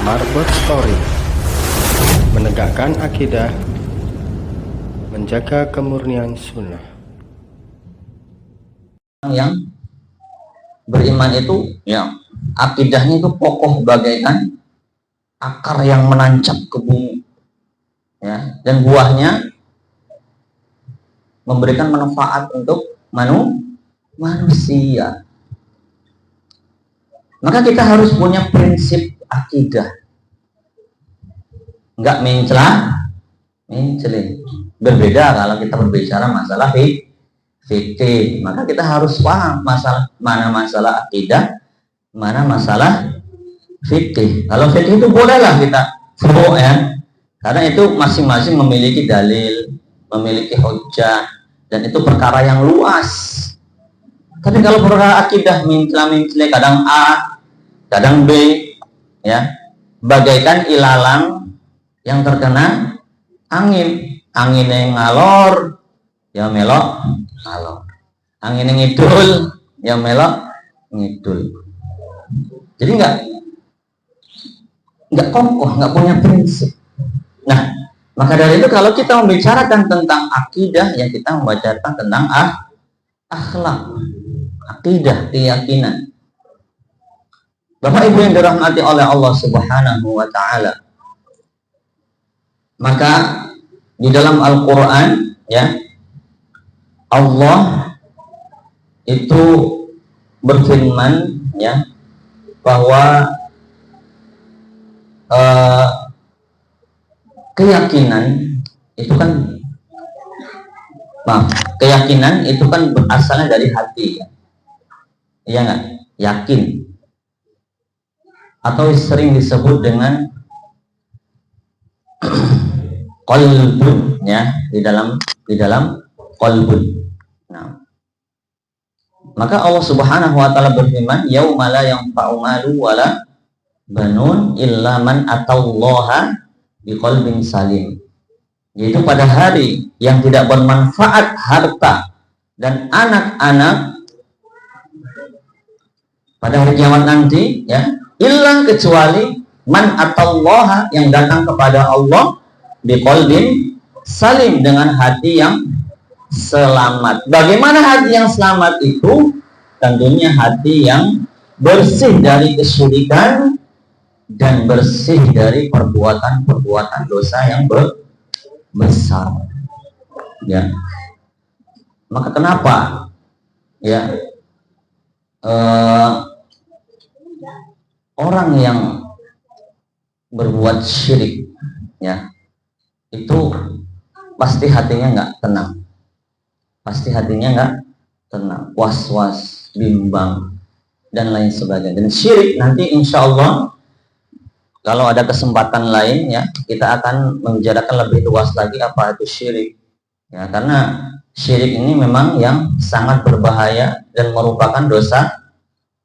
Marbot Story, menegakkan akidah, menjaga kemurnian sunnah. Yang beriman itu ya akidahnya itu kokoh bagaikan akar yang menancap ke bumi ya, dan buahnya memberikan manfaat untuk manusia. Maka kita harus punya prinsip akidah, nggak mencelin. Berbeda kalau kita berbicara masalah fikih, maka kita harus paham mana masalah akidah, mana masalah fikih. Kalau fikih itu bolehlah kita furu' ya, karena itu masing-masing memiliki dalil, memiliki hujjah, dan itu perkara yang luas. Tapi kalau perkara akidah mencela-mencela, kadang A, kadang B, ya, bagaikan ilalang yang terkena angin. Angin yang ngalor, ya melok ngalor. Angin yang ngidul, ya melok ngidul. Jadi nggak kokoh, nggak punya prinsip. Nah, maka dari itu kalau kita membicarakan tentang akidah, ya kita membicarakan tentang akhlak, akidah, keyakinan. Bapak Ibu yang dirahmati oleh Allah Subhanahu wa taala. Maka di dalam Al-Qur'an ya, Allah itu berfirman ya bahwa keyakinan itu kan berasalnya dari hati ya. Iya nggak? Yakin, atau sering disebut dengan qalbun ya, di dalam qalbun. Nah, maka Allah Subhanahu wa taala berfirman, yauma la yanfa'u malu wala banun illa man atallaha biqalbin salim. Yaitu pada hari yang tidak bermanfaat harta dan anak-anak pada hari kiamat nanti ya, illa kecuali man atallaha, yang datang kepada Allah biqalbin salim, dengan hati yang selamat. Bagaimana hati yang selamat itu? Tentunya hati yang bersih dari kesyirikan dan bersih dari perbuatan-perbuatan dosa yang besar. Ya. Maka kenapa ya orang yang berbuat syirik ya, itu pasti hatinya nggak tenang, was-was, bimbang, dan lain sebagainya. Dan syirik nanti insya Allah kalau ada kesempatan lain ya, kita akan membicarakan lebih luas lagi apa itu syirik ya, karena syirik ini memang yang sangat berbahaya dan merupakan dosa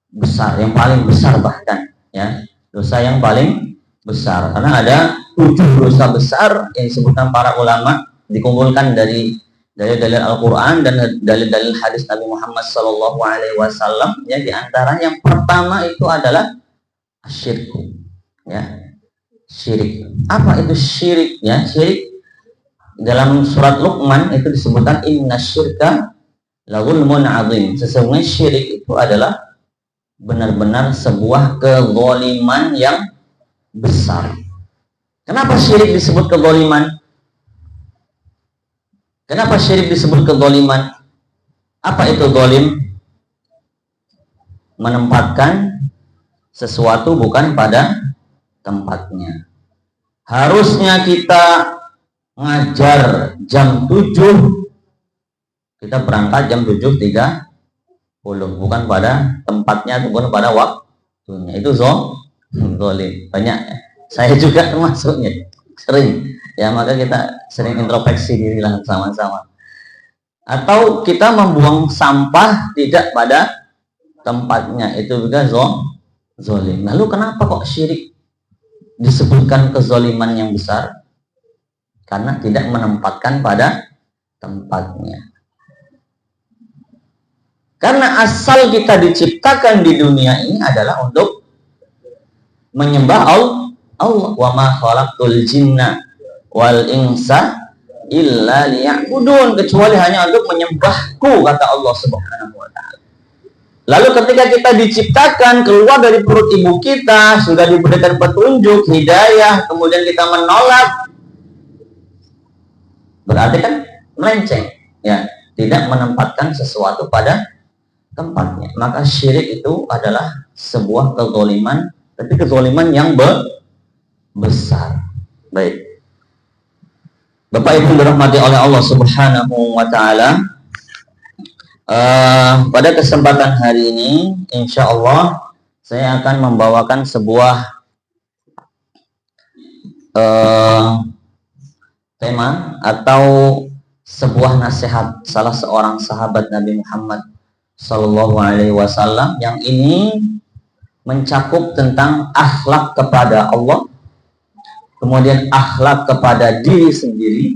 besar, yang paling besar bahkan ya, dosa yang paling besar, karena ada 7 dosa besar yang disebutkan para ulama, dikumpulkan dari dalil Al-Quran dan dalil-dalil hadis Nabi Muhammad SAW ya. Di antara yang pertama itu adalah syirik ya, syirik. Apa itu syirik ya? Syirik dalam surat Luqman itu disebutkan inna syirka la zulmun azim. Sesungguhnya syirik itu adalah benar-benar sebuah kezaliman yang besar. Kenapa syirik disebut kezaliman? Kenapa syirik disebut kezaliman? Apa itu zalim? Menempatkan sesuatu bukan pada tempatnya. Harusnya kita ngajar jam 7, kita berangkat jam 7.30, bukan pada tempatnya ataupun pada waktunya. Itu zalim. Banyak ya. Saya juga termasuknya, sering ya. Maka kita sering introspeksi diri lah sama-sama. Atau kita membuang sampah tidak pada tempatnya, itu juga zalim. Lalu kenapa kok syirik disebutkan kezaliman yang besar? Karena tidak menempatkan pada tempatnya. Karena asal kita diciptakan di dunia ini adalah untuk menyembah Allah, wa ma khalaqtul jinna wal insa illa liya'budun, kecuali hanya untuk menyembahku, kata Allah Subhanahu wa taala. Lalu ketika kita diciptakan keluar dari perut ibu kita, sudah diberikan petunjuk, hidayah, kemudian kita menolak, berarti kan melenceng, ya, tidak menempatkan sesuatu pada tempatnya. Maka syirik itu adalah sebuah kezaliman, tapi kezaliman yang besar. Baik, Bapak Ibu dirahmati oleh Allah Subhanahu wa taala, pada kesempatan hari ini insya Allah saya akan membawakan sebuah tema atau sebuah nasihat salah seorang sahabat Nabi Muhammad Sallallahu Alaihi Wasallam, yang ini mencakup tentang akhlak kepada Allah, kemudian akhlak kepada diri sendiri,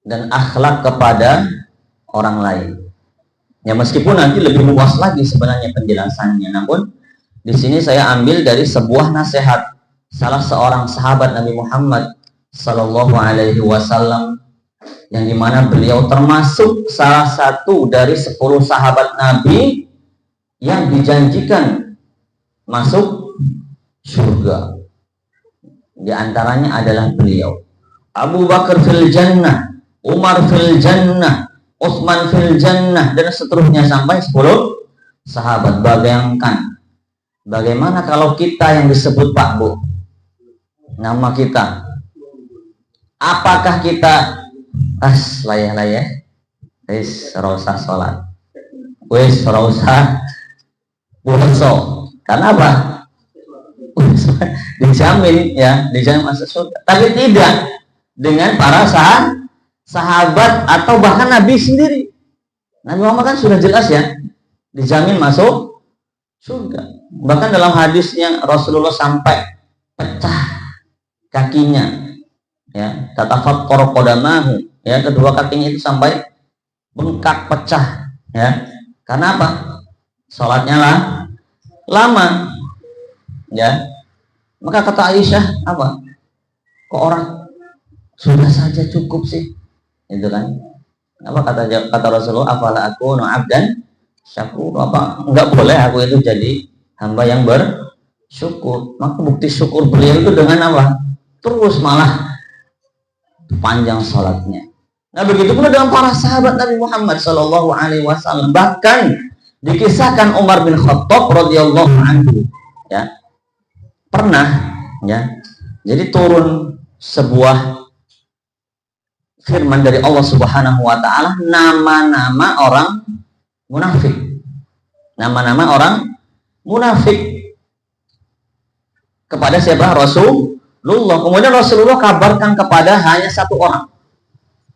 dan akhlak kepada orang lain. Ya, meskipun nanti lebih luas lagi sebenarnya penjelasannya, namun di sini saya ambil dari sebuah nasihat salah seorang sahabat Nabi Muhammad Sallallahu Alaihi Wasallam, yang dimana beliau termasuk salah satu dari 10 sahabat Nabi yang dijanjikan masuk surga. Di antaranya adalah beliau, Abu Bakar fil jannah, Umar fil jannah, Utsman fil jannah, dan seterusnya sampai 10 sahabat. Bayangkan bagaimana kalau kita yang disebut Pak Bu, nama kita, apakah kita layah wis rasa sholat, wis rasa puasa, karena apa? Dijamin, ya, dijamin masuk surga. Tapi tidak dengan para sahabat atau bahkan Nabi sendiri. Nabi Muhammad kan sudah jelas, ya, dijamin masuk surga. Bahkan dalam hadisnya Rasulullah sampai pecah kakinya, ya, tatafaqqar qadamahu, ya, kedua kakinya itu sampai bengkak, pecah, ya. Karena apa? Sholatnya lama, ya. Maka kata Aisyah, apa? Kok orang sudah saja cukup sih? Itu kan? Apa kata Rasulullah? Afala akunu abdan syakur? Apa enggak boleh aku itu jadi hamba yang bersyukur? Maka bukti syukur beliau itu dengan apa? Terus malah panjang sholatnya. Nah, begitu pula dengan para sahabat Nabi Muhammad Sallallahu Alaihi Wasallam. Bahkan dikisahkan Umar bin Khattab radhiyallahu anhu, ya, pernah, ya, jadi turun sebuah firman dari Allah Subhanahu wa taala, nama-nama orang munafik. Nama-nama orang munafik kepada siapa? Rasulullah. Kemudian Rasulullah kabarkan kepada hanya satu orang.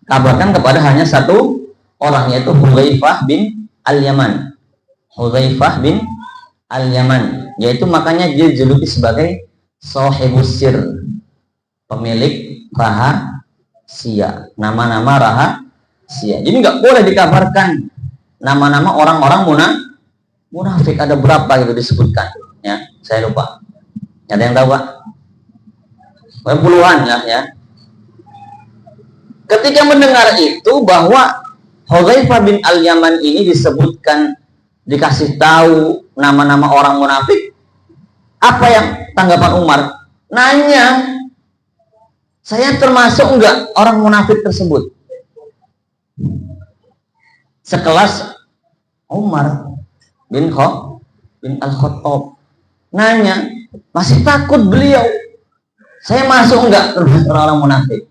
Kabarkan kepada hanya satu orang, yaitu Hudzaifah bin Al-Yaman. Hudzaifah bin Al-Yaman, yaitu makanya dia dijuluki sebagai Shahibus Sir, pemilik rahasia, nama-nama rahasia. Jadi nggak boleh dikabarkan nama-nama orang-orang munafik. Ada berapa gitu disebutkan, ya, saya lupa. Ada yang tahu, Pak? Puluhan lah, ya. Ketika mendengar itu bahwa Hudzaifah bin Al-Yaman ini disebutkan, dikasih tahu nama-nama orang munafik, apa yang tanggapan Umar? Nanya, saya termasuk enggak orang munafik tersebut? Sekelas Umar bin Al-Khattab nanya, masih takut beliau, saya masuk enggak termasuk orang munafik?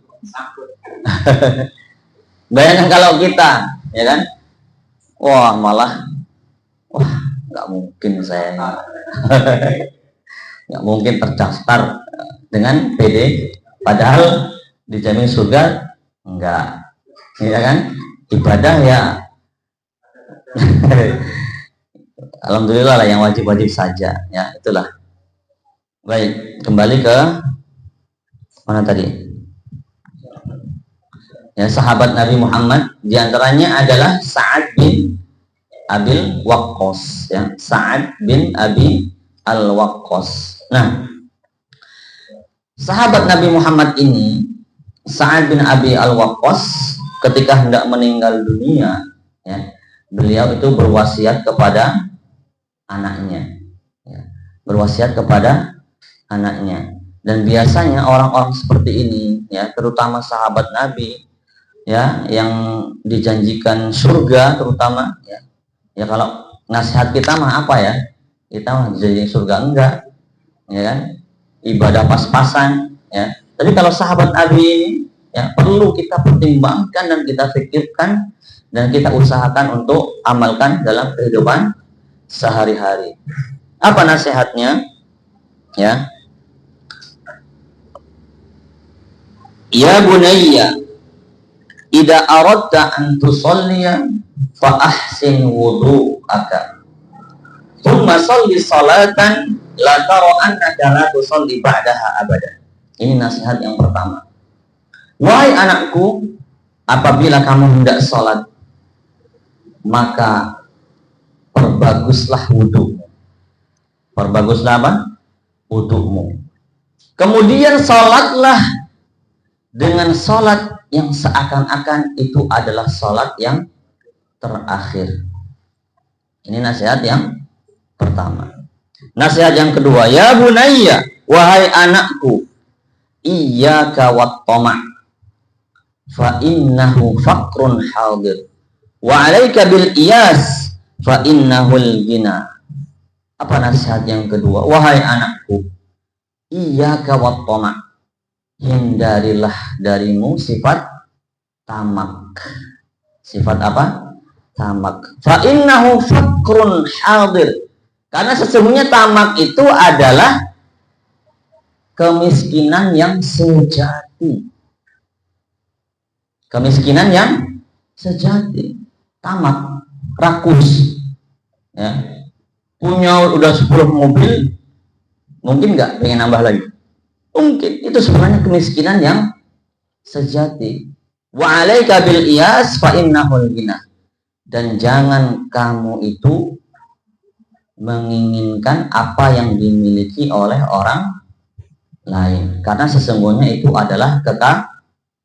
Bayangkan kalau kita, ya kan, wah nggak mungkin saya nggak mungkin terdaftar dengan PD, padahal dijamin surga enggak, ya kan, ibadah ya alhamdulillah lah, yang wajib-wajib saja, ya, itulah. Baik, kembali ke mana tadi, ya, sahabat Nabi Muhammad, diantaranya adalah Sa'ad bin Abil Waqqas, ya, Sa'ad bin Abi Al-Waqqas. Nah, Sahabat Nabi Muhammad ini, Sa'ad bin Abi Al-Waqqas, ketika hendak meninggal dunia, ya, beliau itu berwasiat kepada anaknya, ya, berwasiat kepada anaknya. Dan biasanya orang-orang seperti ini, ya, terutama sahabat Nabi, ya, yang dijanjikan surga, terutama, ya kalau nasihat kita mah apa ya? Kita mah jadi surga enggak, ya kan? Ibadah pas-pasan, ya. Tapi kalau sahabat Nabi ini, ya, perlu kita pertimbangkan dan kita pikirkan dan kita usahakan untuk amalkan dalam kehidupan sehari-hari. Apa nasihatnya? Ya. Ya bunayya, idza aradta an tusalliya fa ahsin wudu'aka. Tsumma shalli salatan la tara annaka la tusalli ba'daha abada. Ini nasihat yang pertama. Wahai anakku, apabila kamu hendak salat, maka perbaguslah wudu'mu. Perbaguslah apa? Wudu'mu. Kemudian salatlah dengan salat yang seakan-akan itu adalah salat yang terakhir. Ini nasihat yang pertama. Nasihat yang kedua, ya bunayya, wahai anakku, iyyaka wat-tama' fa innahu faqrun hadir wa 'alaika bil iyas fa innahul ghina. Apa nasihat yang kedua? Wahai anakku, iyyaka wat-tama', hindarilah darimu sifat tamak. Sifat apa? Tamak. Fa innahu faqrun hadir. Karena sesungguhnya tamak itu adalah kemiskinan yang sejati. Kemiskinan yang sejati. Tamak, rakus. Ya. Punya udah 10 mobil, mungkin nggak pengen nambah lagi. Mungkin itu sebenarnya kemiskinan yang sejati. Wa 'alaika bil iyas fa innahul ghina. Dan jangan kamu itu menginginkan apa yang dimiliki oleh orang lain, karena sesungguhnya itu adalah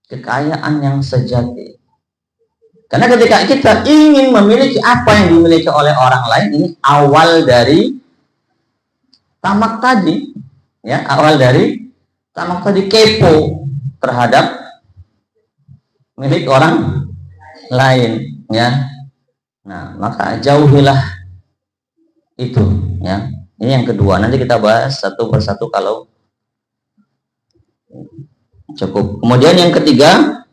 kekayaan yang sejati. Karena ketika kita ingin memiliki apa yang dimiliki oleh orang lain, ini awal dari tamak tadi, ya, awal dari tamak tadi, kepo terhadap milik orang lain, ya. Nah, maka jauhilah itu, ya. Ini yang kedua. Nanti kita bahas satu persatu kalau cukup. Kemudian yang ketiga,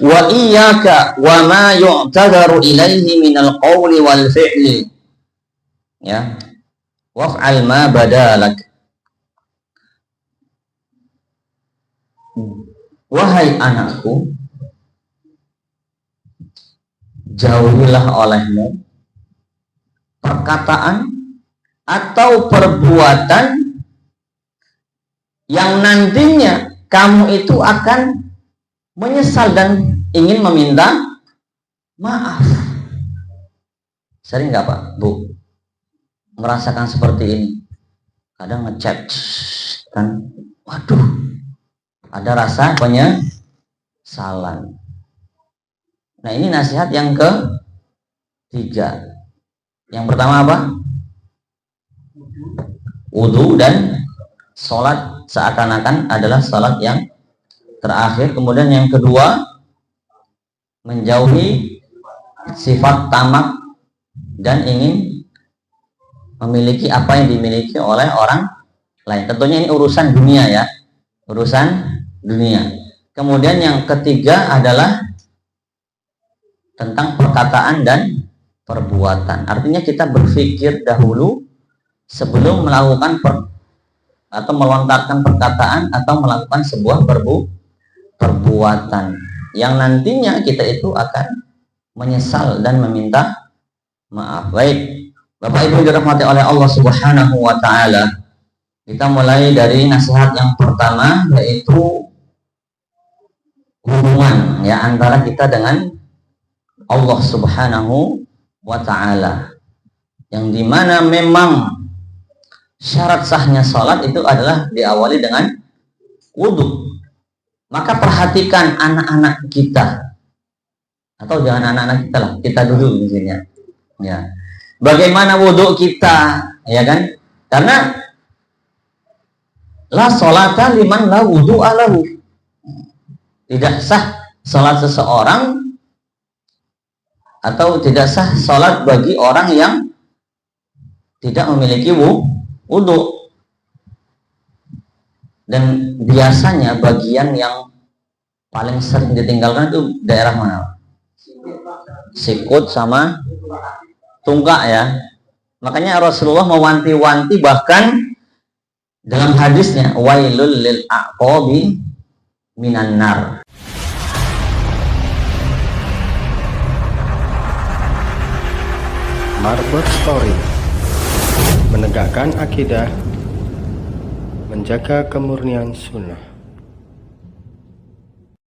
wa iyyaka wa ma yu'tadaru ilaihi minal qawli wal fi'li, ya, waf'al ma badalak. Wahai anakku, jauhilah olehmu perkataan atau perbuatan yang nantinya kamu itu akan menyesal dan ingin meminta maaf. Sering nggak Pak, Bu, merasakan seperti ini? Kadang ngechat kan, waduh, ada rasa penyesalan. Nah, ini nasihat yang ketiga. Yang pertama apa? Wudu dan sholat seakan-akan adalah sholat yang terakhir. Kemudian yang kedua, menjauhi sifat tamak dan ingin memiliki apa yang dimiliki oleh orang lain. Tentunya ini urusan dunia, ya, urusan dunia. Kemudian yang ketiga adalah tentang perkataan dan perbuatan. Artinya kita berpikir dahulu sebelum melakukan atau melontarkan perkataan atau melakukan sebuah perbuatan yang nantinya kita itu akan menyesal dan meminta maaf. Baik, Bapak Ibu dirahmati oleh Allah Subhanahu wa taala. Kita mulai dari nasihat yang pertama, yaitu hubungan, ya, antara kita dengan Allah Subhanahu wa ta'ala, yang dimana memang syarat sahnya sholat itu adalah diawali dengan wudhu. Maka perhatikan anak-anak kita, atau jangan anak-anak kita lah, kita dulu misalnya. Ya. Bagaimana wudhu kita, ya kan? Karena la sholata liman la wudhu alahu. Tidak sah salat seseorang, atau tidak sah salat bagi orang yang tidak memiliki wudhu. Dan biasanya bagian yang paling sering ditinggalkan itu daerah mana? Sikut sama tungkak ya. Makanya Rasulullah mewanti-wanti, bahkan dalam hadisnya, wailul lil aqabi minan nar. Marbot Story, menegakkan akidah, menjaga kemurnian sunnah.